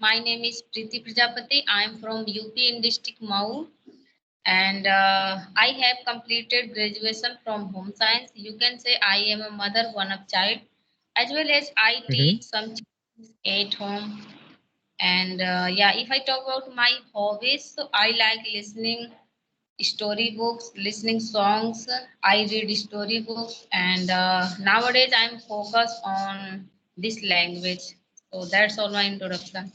My name is Preeti Prajapati. I am from UP in district Mau, and I have completed graduation from home science. You can say I am a mother, one of child, as well as I Mm-hmm. teach some children at home. And yeah, if I talk about my hobbies, so I like listening storybooks, listening songs. I read storybooks, and nowadays I'm focused on this language. So that's all my introduction.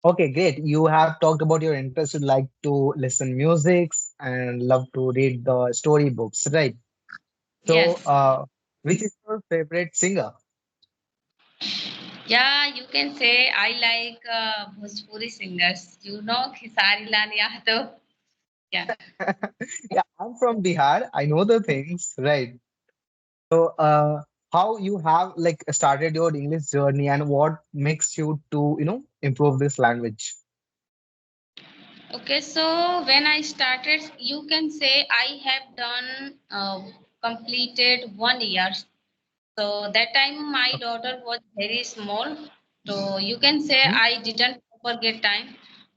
Okay, great. You have talked about your interest. You like to listen music and love to read the storybooks, right? So, Yes. which is your favorite singer? Yeah, you can say I like Bhojpuri singers. You know Khisari Lal Yadav. Yeah. Yeah, I'm from Bihar. I know the things, right? So, how you have like started your English journey and what makes you to, improve this language? Okay, so when I started, you can say I have done completed 1 year. So that time my daughter was very small. So you can say Mhm. I didn't proper get time.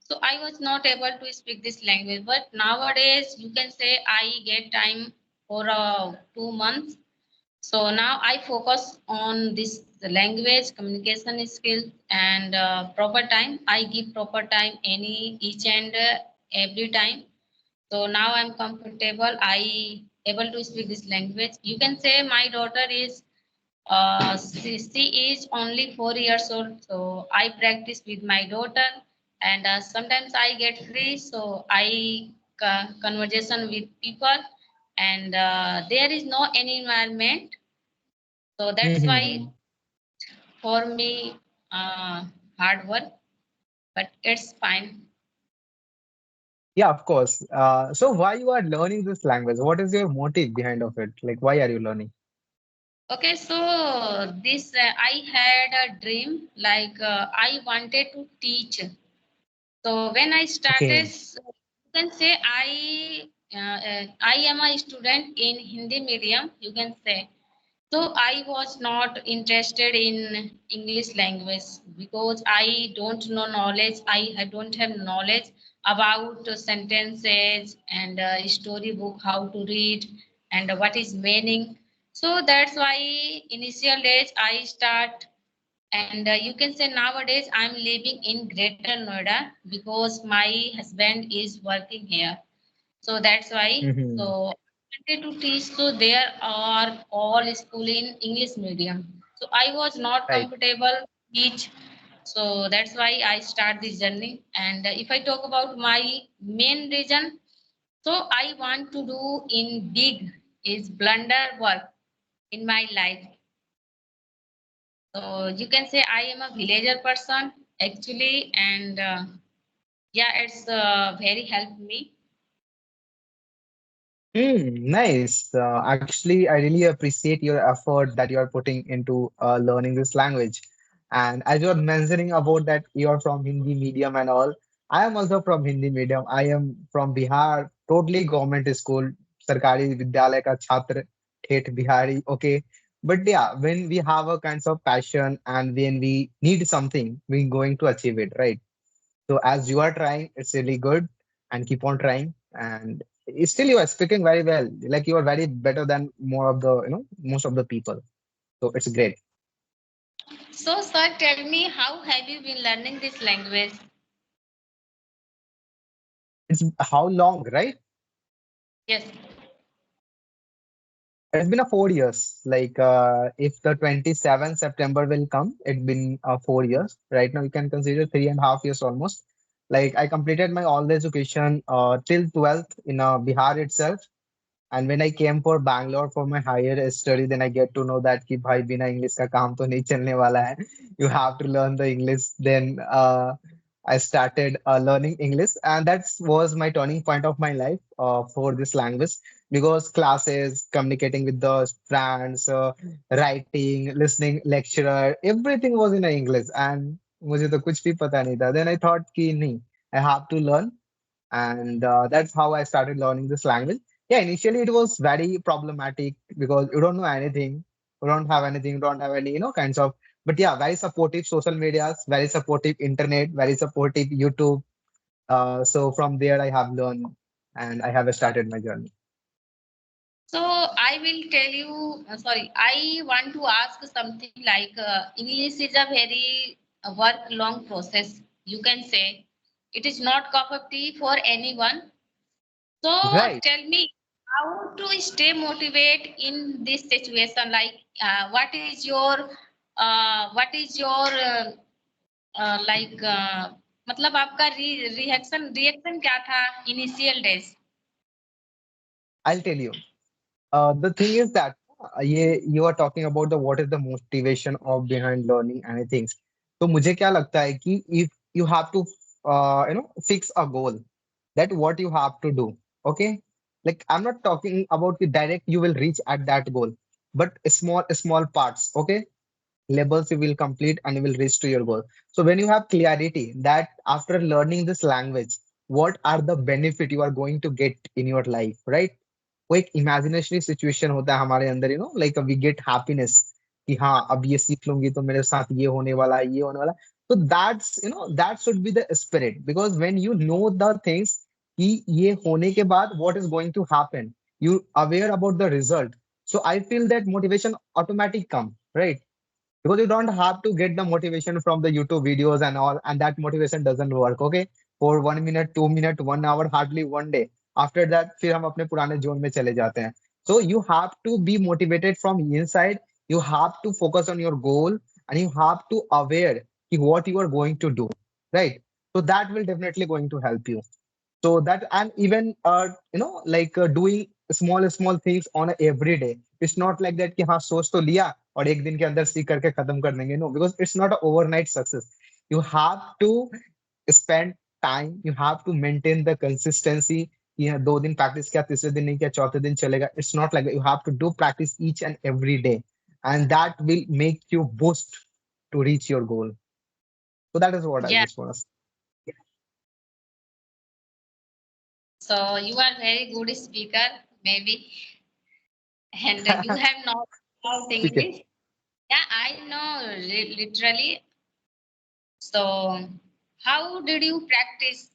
So I was not able to speak this language. But nowadays you can say I get time for 2 months. So now I focus on this language communication skills and proper time. I give proper time any each and every time. So now I'm comfortable. I able to speak this language. You can say my daughter is she is only 4 years old, so I practice with my daughter, and sometimes I get free, so I conversation with people, and there is no any environment, so that's why Mhm. for me hard work, but it's fine. Yeah, of course. So why you are learning this language? What is your motive behind of it? Like, why are you learning? Okay, so this I had a dream like I wanted to teach. So when I started, Okay. so you can say I am a student in Hindi medium. You can say so. I was not interested in English language because I don't know knowledge. I don't have knowledge about sentences and storybook how to read and what is meaning. So that's why initial days I start and you can say nowadays I'm living in Greater Noida because my husband is working here. So that's why. Hmm. So I wanted to teach. So there are all school in English medium. So I was not Right. comfortable teach. So that's why I start this journey. And if I talk about my main reason, so I want to do in big is blunder work in my life. So you can say I am a villager person actually, and yeah, it's very helped me. Nice. Actually, I really appreciate your effort that you are putting into learning this language. And as you are mentioning about that you are from Hindi medium and all, I am also from Hindi medium. I am from Bihar, totally government school, Sarkari Vidyalaya ka chhatra, Thet Bihari. Okay. But yeah, when we have a kinds of passion and when we need something, we're going to achieve it, right? So as you are trying, it's really good and keep on trying. And still you are speaking very well. Like you are very better than more of the, most of the people. So it's great. So, sir, tell me, how have you been learning this language? It's how long, right? Yes. It's been a 4 years. Like if the 27th September will come, it's been 4 years. Right now you can consider 3.5 years almost. Like I completed my all the education till 12th in Bihar itself. And when I came for Bangalore for my higher study, then I get to know that कि भाई बिना English का काम तो नहीं चलने वाला है. You have to learn the English. Then I started learning English, and that was my turning point of my life for this language because classes, communicating with the friends, writing, listening, lecturer, everything was in English, and मुझे तो कुछ भी पता नहीं था. Then I thought कि नहीं, I have to learn, and that's how I started learning this language. Yeah, initially it was very problematic because you don't know anything, you don't have anything, you don't have any kinds of But yeah, very supportive social medias, very supportive internet, very supportive YouTube. So from there, I have learned and I have started my journey. So I will tell you, sorry, I want to ask something like English is a very work long process. You can say it is not cup of tea for anyone. So Right. tell me how to stay motivated in this situation. Like, what is your like मतलब आपका reaction क्या था initial days. I'll tell you. The thing is that you are talking about the what is the motivation of behind learning anything. तो मुझे क्या लगता है कि if you have to fix a goal, that what you have to do. Okay, like I'm not talking about the direct you will reach at that goal, but small parts. Okay, levels you will complete and you will reach to your goal. So when you have clarity that after learning this language, what are the benefit you are going to get in your life, right? वो एक इमेजिनेशनरी situation होता है हमारे अंदर, like we get happiness कि हाँ अब ये सीख लूंगी तो मेरे साथ ये होने वाला है, ये होने वाला है. तो that's that should be the spirit, because when you know the things कि ये होने के बाद what is going to happen, you aware about the result. So I feel that motivation automatic come, right? Because you don't have to get the motivation from the YouTube videos and all, and that motivation doesn't work. Okay, for 1 minute, 2 minute, 1 hour, hardly one day. After that, फिर हम अपने पुराने zone में चले जाते हैं. So you have to be motivated from inside. You have to focus on your goal, and you have to aware कि what you are going to do, right? So that will definitely going to help you. So that, and even like doing small things on a every day. It's not like that कि हाँ सोच तो लिया और एक दिन के अंदर सीख करके खत्म कर देंगे. No, because it's not an overnight success. You have to spend time. You have to maintain the consistency. कि हाँ 2 दिन practice किया, तीसरे दिन नहीं किया, चौथे दिन चलेगा. It's not like that. You have to do practice each and every day, and that will make you boost to reach your goal. So that is what I Yeah. just want to say. So you are very good speaker, maybe, and you have not about Okay. English. Yeah, I know literally. So how did you practice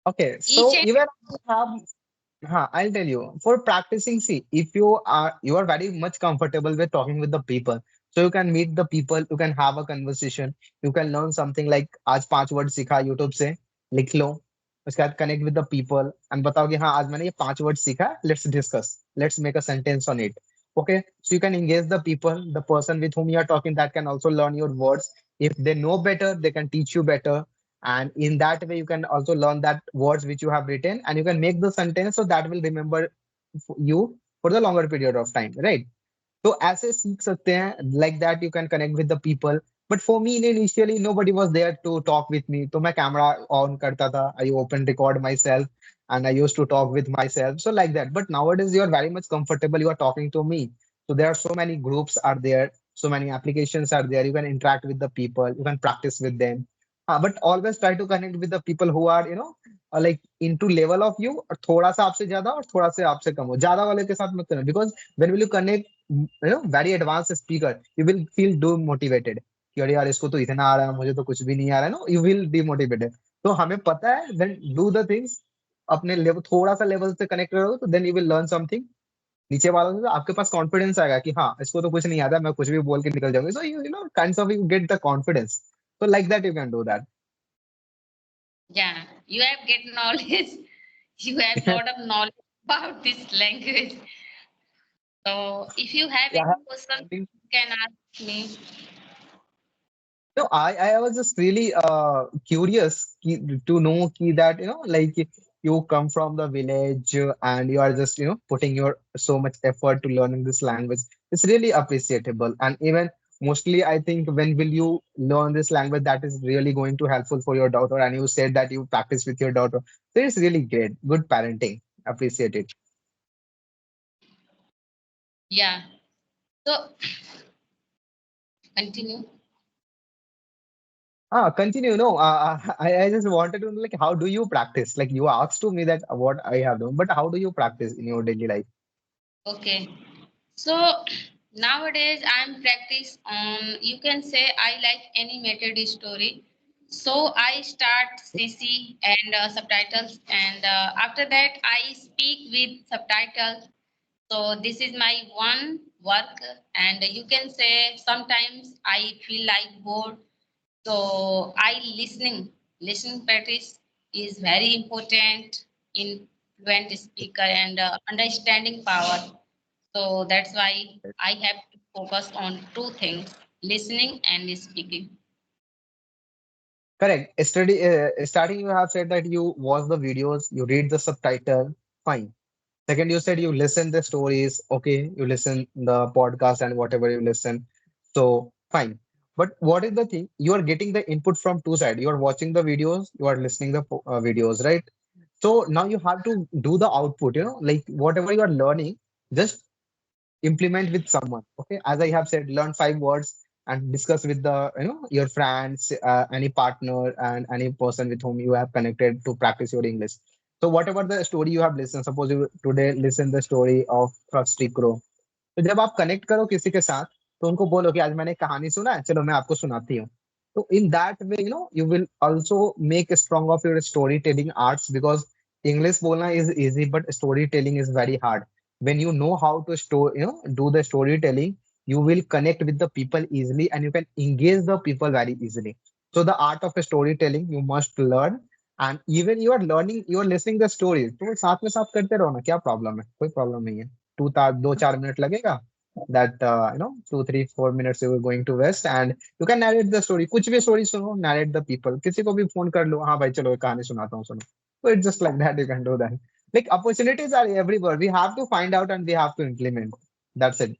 Okay. each So and even I have I'll tell you. For practicing, see, if you are very much comfortable with talking with the people, so you can meet the people, you can have a conversation, you can learn something like आज 5 word सीखा YouTube से, लिख लो. उसके बाद connect with the people and बताओ कि हाँ आज मैंने ये 5 वर्ड सीखा, let's discuss, let's make a sentence on it. Okay, so you can engage the people, the person with whom you are talking that can also learn your words. If they know better, they can teach you better, and in that way you can also learn that words which you have written and you can make the sentence, so that will remember you for the longer period of time, right? तो ऐसे सीख सकते हैं, like that you can connect with the people. But for me initially nobody was there to talk with me, तो मैं camera on करता था, I open record myself and I used to talk with myself, so like that. But nowadays you are very much comfortable, you are talking to me, so there are so many groups are there, so many applications are there, you can interact with the people, you can practice with them. But always try to connect with the people who are like into level of you, और थोड़ा सा आपसे ज्यादा और थोड़ा सा आपसे कम हो, ज्यादा वाले के साथ मत करना. Because when will you connect very advanced speaker, you will feel demotivated कि अरे यार इसको तो इतना आ रहा है, मुझे तो कुछ भी नहीं आ रहा है. No, you will demotivated. तो हमें पता है then do the things, अपने लेवल थोड़ा सा लेवल से कनेक्ट करोगे तो then you will learn something. नीचे वालों से तो आपके पास कॉन्फिडेंस आएगा कि हाँ इसको तो कुछ नहीं आता, मैं कुछ भी बोल के निकल जाऊंगी. So you know kind of you get the confidence. So like that you can do that. yeah, you have get knowledge. You have lot of knowledge about this language. So if you have Yeah, any question, I think you can ask me. no, I was just really curious to know that like you come from the village and you are just putting your so much effort to learning this language. It's really appreciable, and even mostly I think when will you learn this language, that is really going to helpful for your daughter. And you said that you practice with your daughter, so it's really great, good parenting. Appreciate it. Yeah. So continue. Continue. No, I just wanted to know, like, how do you practice? Like, you asked to me that what I have done, but how do you practice in your daily life? Okay. So Nowadays I'm practice on, you can say I like animated story, so I start cc and subtitles, and after that I speak with subtitles. So this is my one work, and you can say sometimes I feel like bored, so I listening practice is very important in fluent speaker and understanding power. So that's why I have to focus on two things, listening and speaking. Correct. Starting, you have said that you watch the videos, you read the subtitle, fine. Second, you said you listen the stories, okay, you listen the podcast and whatever you listen, so fine. But what is the thing? You are getting the input from two sides. You are watching the videos, you are listening the videos, right? So now you have to do the output, like whatever you are learning, just implement with someone. Okay, as I have said, learn 5 words and discuss with the your friends, any partner, and any person with whom you have connected to practice your English. So whatever the story you have listened, suppose you today listen the story of Frosty Crow. तो जब आप connect करो किसी के साथ, तो उनको बोलो कि आज मैंने एक कहानी सुना है, चलो मैं आपको सुनाती हूँ. तो in that way, you will also make a strong of your storytelling arts, because English बोलना is easy, but storytelling is very hard. When you know how to do the storytelling, you will connect with the people easily and you can engage the people very easily. So the art of storytelling you must learn, and even you are learning, you are listening the stories, तो साथ में साथ करते रहो ना, क्या problem है, कोई प्रॉब्लम नहीं है. 2 4 minute लगेगा, that 2 3 4 minutes you are going to waste, and you can narrate the story. कुछ भी story सुनो, narrate the people, किसी को भी फोन कर लो, हाँ भाई चलो एक कहानी सुनाता हूँ, सुनो. So it's just like that, you can do that. Like opportunities are everywhere, we have to find out and we have to implement. That's it.